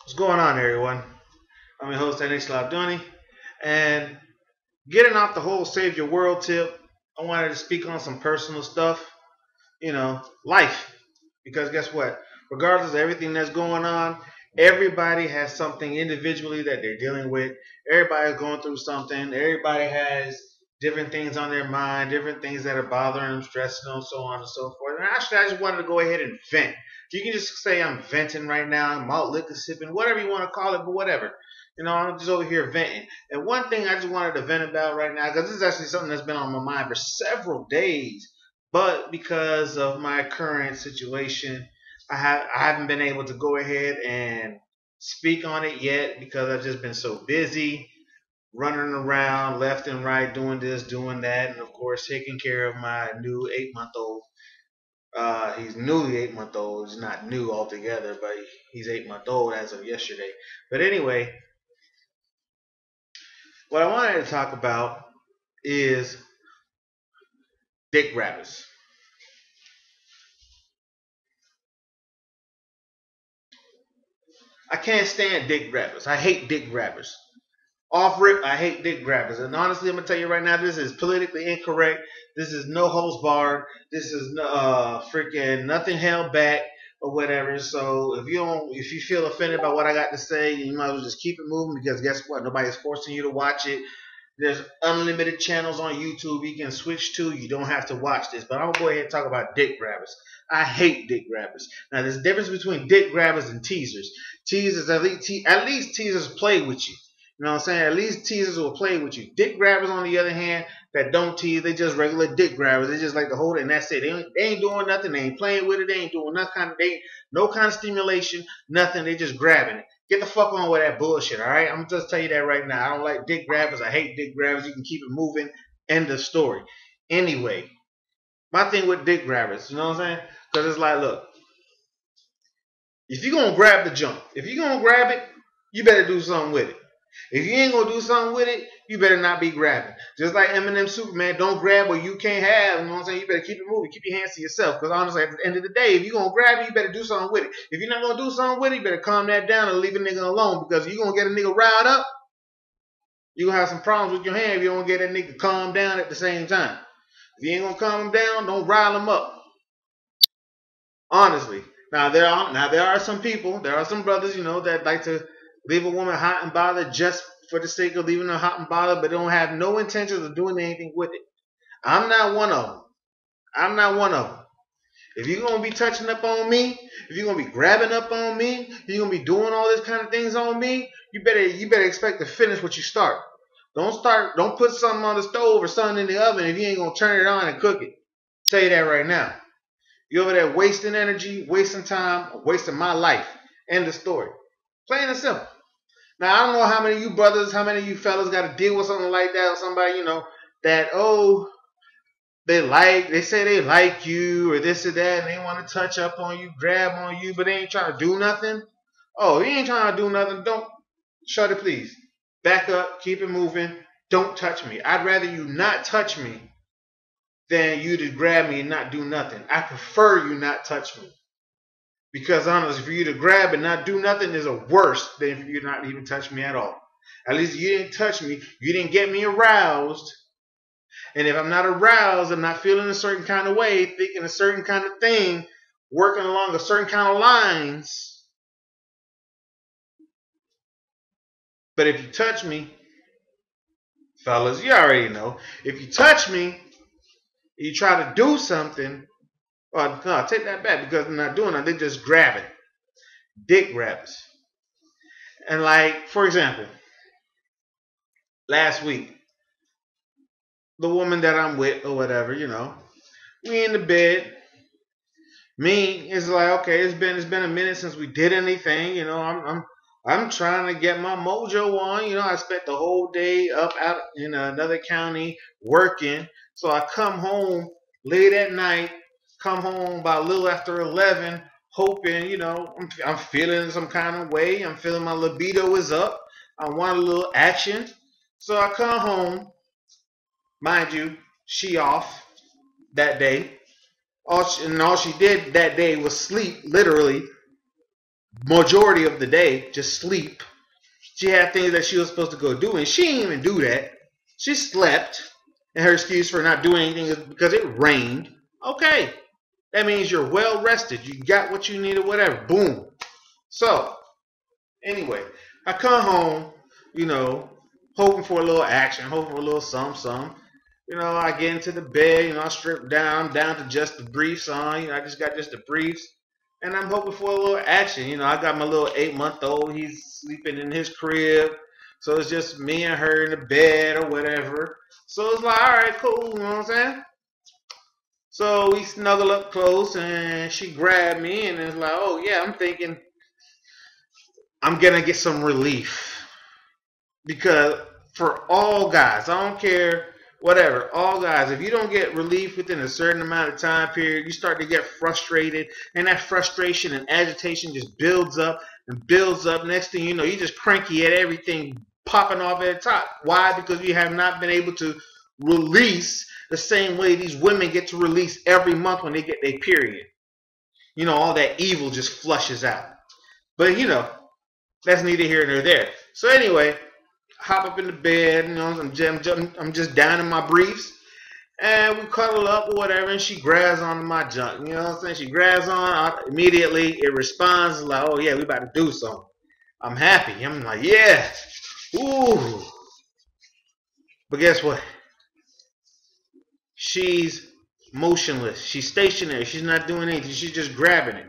What's going on, everyone? I'm your host, NH Labduni, and getting off the whole Save Your World tip, I wanted to speak on some personal stuff, life. Because guess what? Regardless of everything that's going on, everybody has something individually that they're dealing with. Everybody's going through something. Everybody has different things on their mind, different things that are bothering them, stressing them, so on and so forth. And actually, I just wanted to go ahead and vent. You can just say I'm venting right now. I'm out liquor sipping, whatever you want to call it, but whatever. I'm just over here venting. And one thing I just wanted to vent about right now, because this is actually something that's been on my mind for several days, but because of my current situation, I haven't been able to go ahead and speak on it yet because I've just been so busy running around left and right, doing this, doing that, and of course taking care of my new 8 month old. He's newly 8 month old. He's not new altogether, but he's 8 month old as of yesterday. But anyway, what I wanted to talk about is dick grabbers. I can't stand dick grabbers. I hate dick grabbers. Off rip, I hate dick grabbers. And honestly, I'm gonna tell you right now, this is politically incorrect. This is no holds barred. This is freaking nothing held back or whatever. So if you feel offended by what I got to say, you might as well just keep it moving because guess what? Nobody's forcing you to watch it. There's unlimited channels on YouTube you can switch to. You don't have to watch this. But I'm gonna go ahead and talk about dick grabbers. I hate dick grabbers. Now, there's a difference between dick grabbers and teasers. Teasers, at least teasers play with you. You know what I'm saying? At least teasers will play with you. Dick grabbers, on the other hand, that don't tease, they just regular dick grabbers. They just like to hold it and that's it. They ain't doing nothing. They ain't playing with it. They ain't doing no kind of stimulation, nothing. They just grabbing it. Get the fuck on with that bullshit, all right? I'm going to just tell you that right now. I don't like dick grabbers. I hate dick grabbers. You can keep it moving. End of story. Anyway, my thing with dick grabbers, you know what I'm saying? Because it's like, look, if you're going to grab the junk, if you're going to grab it, you better do something with it. If you ain't gonna do something with it, you better not be grabbing. Just like Eminem Superman, don't grab what you can't have. You know what I'm saying? You better keep it moving. Keep your hands to yourself. Because honestly, at the end of the day, if you're gonna grab it, you better do something with it. If you're not gonna do something with it, you better calm that down and leave a nigga alone. Because you're gonna get a nigga riled up, you're gonna have some problems with your hand if you don't get that nigga calm down at the same time. If you ain't gonna calm him down, don't rile him up. Honestly. Now there are some people, there are some brothers, that like to leave a woman hot and bothered just for the sake of leaving her hot and bothered, but don't have no intentions of doing anything with it. I'm not one of them. I'm not one of them. If you're going to be touching up on me, if you're going to be grabbing up on me, if you're going to be doing all this kind of things on me, you better expect to finish what you start. Don't put something on the stove or something in the oven if you ain't going to turn it on and cook it. Tell you that right now. You're over there wasting energy, wasting time, wasting my life. End of story. Plain and simple. Now, I don't know how many of you brothers, how many of you fellas got to deal with something like that, or somebody, that, they say they like you, or this or that, and they want to touch up on you, grab on you, but they ain't trying to do nothing. Oh, you ain't trying to do nothing. Don't, shut it, please. Back up, keep it moving. Don't touch me. I'd rather you not touch me than you to grab me and not do nothing. I prefer you not touch me. Because honestly, for you to grab and not do nothing is worse than for you to not even touch me at all. At least you didn't touch me. You didn't get me aroused. And if I'm not aroused, I'm not feeling a certain kind of way, thinking a certain kind of thing, working along a certain kind of lines. But if you touch me, fellas, you already know. If you touch me, you try to do something, no, take that back because they're not doing it. They're just grabbing. Dick grabs. And like, for example, last week, the woman that I'm with or whatever, we in the bed. Me, it's like, okay, it's been a minute since we did anything. I'm trying to get my mojo on. I spent the whole day up out in another county working. So I come home late at night. Come home about a little after 11, hoping, I'm feeling some kind of way. I'm feeling my libido is up. I want a little action. So I come home. Mind you, she off that day. All she did that day was sleep, literally. majority of the day, just sleep. She had things that she was supposed to go do, and she didn't even do that. She slept, and her excuse for not doing anything is because it rained. Okay, that means you're well rested. You got what you needed, whatever. Boom. So, anyway, I come home, you know, hoping for a little action, hoping for a little something. You know, I get into the bed, you know, I strip down to just the briefs on. You know, I just got just the briefs. And I'm hoping for a little action. You know, I got my little 8-month-old. He's sleeping in his crib. So it's just me and her in the bed or whatever. So it's like, all right, cool. You know what I'm saying? So we snuggle up close and she grabbed me and it's like, oh, yeah, I'm thinking I'm going to get some relief. Because for all guys, I don't care, whatever, all guys, if you don't get relief within a certain amount of time period, you start to get frustrated, and that frustration and agitation just builds up and builds up. Next thing you know, you're just cranky at everything popping off at the top. Why? Because you have not been able to release the same way these women get to release every month when they get their period. You know, all that evil just flushes out. But, you know, that's neither here nor there. So anyway, hop up in the bed, you know, I'm just down in my briefs, and we cuddle up or whatever, and she grabs onto my junk, you know what I'm saying? She grabs on, immediately it responds like, oh yeah, we about to do something. I'm happy. I'm like, yeah, ooh. But guess what? She's motionless. She's stationary. She's not doing anything. She's just grabbing it.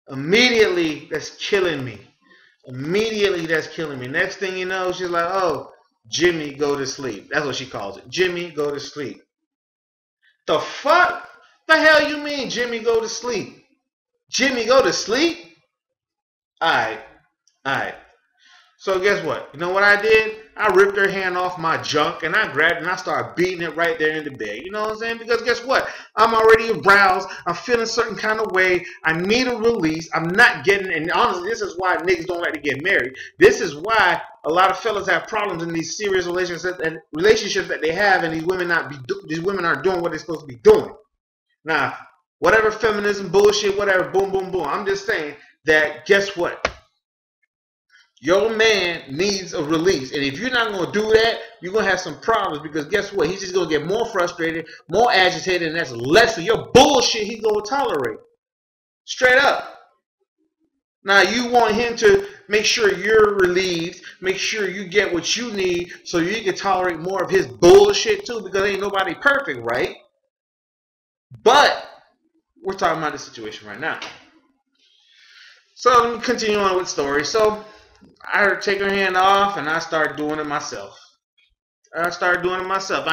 Immediately, that's killing me. Immediately, that's killing me. Next thing you know, she's like, oh, Jimmy, go to sleep. That's what she calls it. Jimmy, go to sleep. The fuck? The hell you mean, Jimmy, go to sleep? Jimmy, go to sleep? Alright. Alright. So guess what? You know what I did? I ripped her hand off my junk and I grabbed it and I started beating it right there in the bed. You know what I'm saying? Because guess what? I'm already aroused. I'm feeling a certain kind of way. I need a release. I'm not getting, and honestly, this is why niggas don't like to get married. This is why a lot of fellas have problems in these serious relationships that they have, and these women aren't doing what they're supposed to be doing. Now, whatever feminism bullshit, whatever, boom, boom, boom. I'm just saying that guess what? Your man needs a release. And if you're not going to do that, you're going to have some problems because guess what? He's just going to get more frustrated, more agitated, and that's less of your bullshit he's going to tolerate. Straight up. Now, you want him to make sure you're relieved, make sure you get what you need so you can tolerate more of his bullshit too because ain't nobody perfect, right? But we're talking about the situation right now. So let me continue on with the story. So I take her hand off and I start doing it myself. I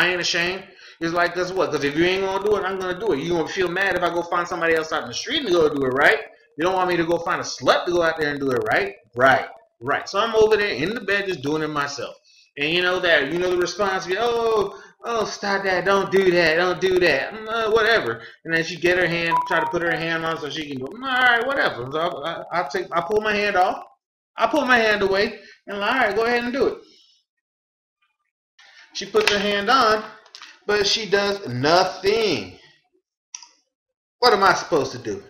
ain't ashamed. It's like, guess what? Because if you ain't going to do it, I'm going to do it. You're going to feel mad if I go find somebody else out in the street to go do it, right? You don't want me to go find a slut to go out there and do it, right? Right. So I'm over there in the bed just doing it myself. And you know the response be, oh, stop that. Don't do that. Whatever. And then she get her hand, try to put her hand on so she can do it. All right, whatever. So I pull my hand off. I pull my hand away and like, all right, go ahead and do it. She puts her hand on, but she does nothing. What am I supposed to do?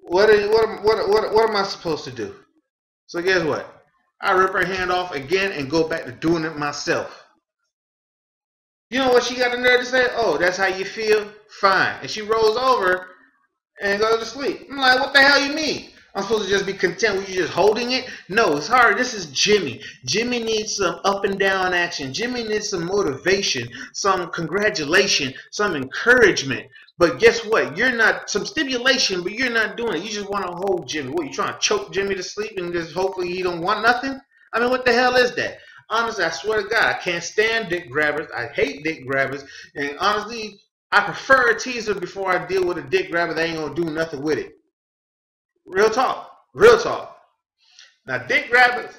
What am I supposed to do? So guess what? I rip her hand off again and go back to doing it myself. You know what she got the nerve to say? Oh, that's how you feel? Fine. And she rolls over and goes to sleep. I'm like, what the hell you mean? I'm supposed to just be content with you just holding it? No, it's hard. This is Jimmy. Jimmy needs some up and down action. Jimmy needs some motivation, some congratulation, some encouragement. But guess what? You're not, some stimulation, but you're not doing it. You just want to hold Jimmy. What, you trying to choke Jimmy to sleep and just hopefully he don't want nothing? I mean, what the hell is that? Honestly, I swear to God, I can't stand dick grabbers. I hate dick grabbers. And honestly, I prefer a teaser before I deal with a dick grabber that ain't going to do nothing with it. Real talk. Now, dick grabbers,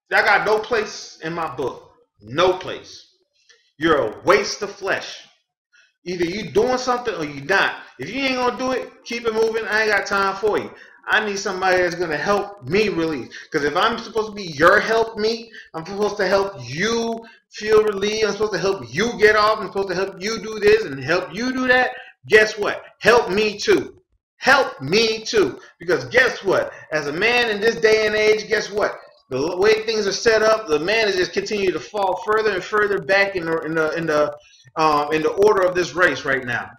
that got no place in my book. No place. You're a waste of flesh. Either you doing something or you not. If you ain't gonna do it, keep it moving. I ain't got time for you. I need somebody that's gonna help me release. Because if I'm supposed to be your help me, I'm supposed to help you feel relieved. I'm supposed to help you get off. I'm supposed to help you do this and help you do that. Guess what? Help me too. Help me too. Because guess what? As a man in this day and age, guess what? The way things are set up, the man is just continue to fall further and further back in the order of this race right now.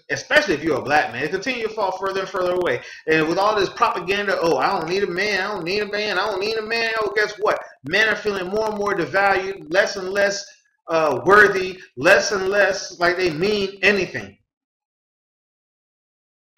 Especially if you're a black man, it continue to fall further and further away. And with all this propaganda, oh, I don't need a man, I don't need a man, I don't need a man. Oh, guess what? Men are feeling more and more devalued, less and less worthy, less and less like they mean anything.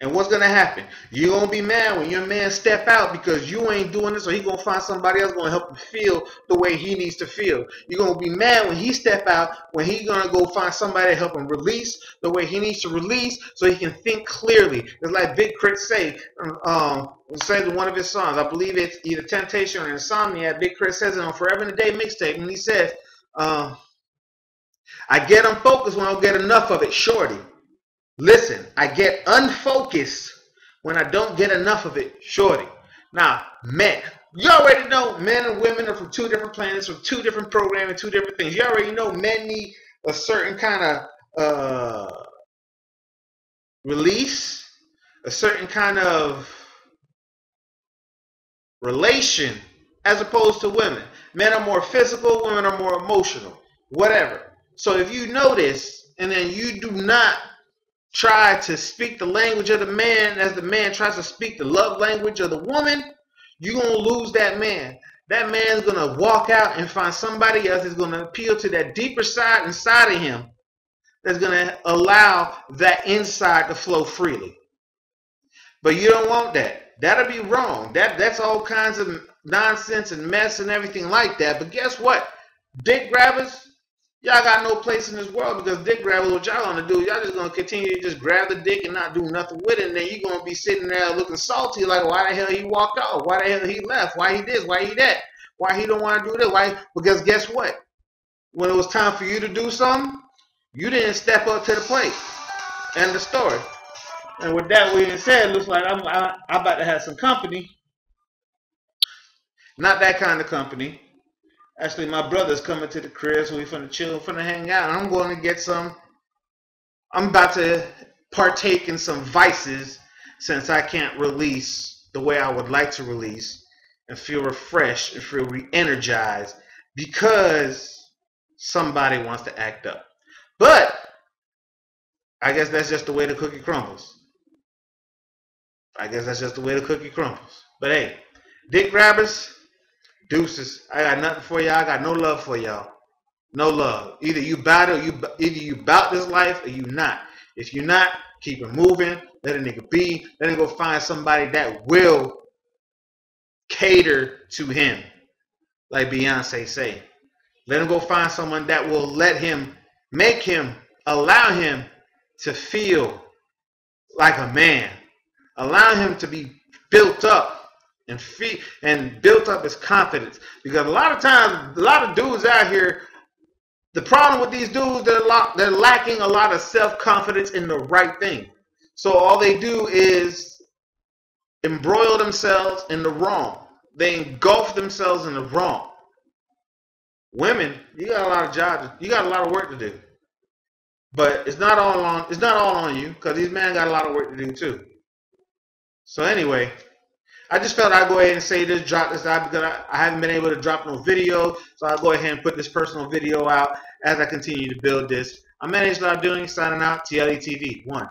And what's going to happen? You're going to be mad when your man step out because you ain't doing this, or he's going to find somebody else going to help him feel the way he needs to feel. You're going to be mad when he step out, when he's going to go find somebody to help him release the way he needs to release so he can think clearly. It's like Big Crit said in one of his songs. I believe it's either Temptation or Insomnia. Big Crit says it on Forever in a Day mixtape. And he says, I get unfocused when I don't get enough of it, shorty. Listen, I get unfocused when I don't get enough of it, shorty. Now, men, you already know men and women are from two different planets, from two different programming, two different things. You already know men need a certain kind of release, a certain kind of relation, as opposed to women. Men are more physical, women are more emotional, whatever. So if you notice, and then you do not try to speak the language of the man as the man tries to speak the love language of the woman, you're going to lose that man. That man's going to walk out and find somebody else that's going to appeal to that deeper side inside of him that's going to allow that inside to flow freely. But you don't want that. That'll be wrong. That's all kinds of nonsense and mess and everything like that. But guess what? Dick grabbers, y'all got no place in this world, because dick grabbers, what y'all gonna do, y'all just gonna continue to just grab the dick and not do nothing with it, and then you're gonna be sitting there looking salty like, why the hell he walked off? Why the hell he left? Why he this? Why he that? Why he don't want to do this? Why? Because guess what? When it was time for you to do something, you didn't step up to the plate. End of story. And with that being said, it looks like I'm about to have some company. Not that kind of company. Actually, my brother's coming to the crib, so we finna chill, finna hang out. And I'm going to get some. I'm about to partake in some vices, since I can't release the way I would like to release and feel refreshed and feel re-energized because somebody wants to act up. But I guess that's just the way the cookie crumbles. I guess that's just the way the cookie crumbles. But hey, dick grabbers, deuces. I got nothing for y'all. I got no love for y'all. No love. Either you bout it, or either you bout this life, or you not. If you're not, keep it moving. Let a nigga be. Let him go find somebody that will cater to him, like Beyonce say. Let him go find someone that will let him, make him, allow him to feel like a man. Allow him to be built up and built up his confidence. Because a lot of times, a lot of dudes out here, the problem with these dudes, they're lacking a lot of self-confidence in the right thing. So all they do is embroil themselves in the wrong. They engulf themselves in the wrong. Women, you got a lot of jobs. You got a lot of work to do. But it's not all on you, because these men got a lot of work to do too. So anyway, I just felt I'd go ahead and say this, drop this out, because I haven't been able to drop no video. So I'll go ahead and put this personal video out as I continue to build this. I'm Managed Live Doing, signing out. TLE TV 1.